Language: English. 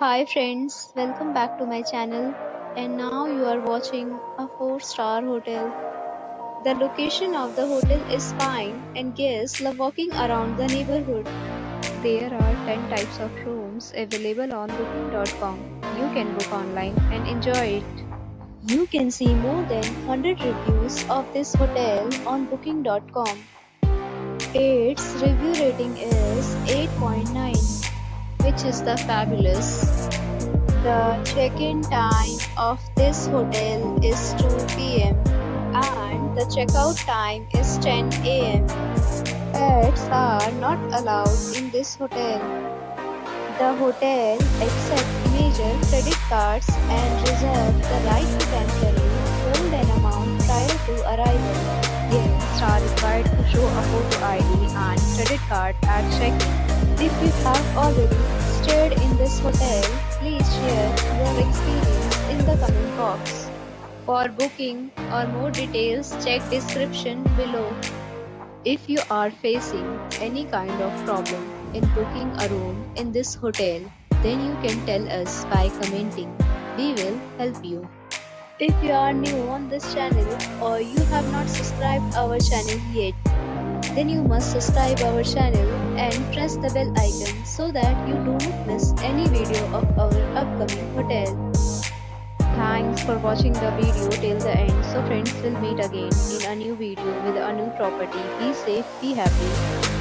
Hi friends, welcome back to my channel. And now you are watching a 4-star hotel. The location of the hotel is fine and guests love walking around the neighborhood. There are 10 types of rooms available on booking.com. You can book online and enjoy it. You can see more than 100 reviews of this hotel on booking.com. Its review rating is 8.9, which is the fabulous. The check-in time of this hotel is 2 p.m. and the checkout time is 10 a.m. Pets are not allowed in this hotel. The hotel accepts major credit cards and reserves the right to temporarily hold an amount prior to arrival. Guests are required to show a photo ID and credit card at check-in. If you have already stayed in this hotel, please share your experience in the comment box. For booking or more details, check description below. If you are facing any kind of problem in booking a room in this hotel, then you can tell us by commenting. We will help you. If you are new on this channel or you have not subscribed our channel yet, then you must subscribe our channel and press the bell icon so that you do not miss any video of our upcoming hotel. Thanks for watching the video till the end. So friends, will meet again in a new video with a new property. Be safe, be happy.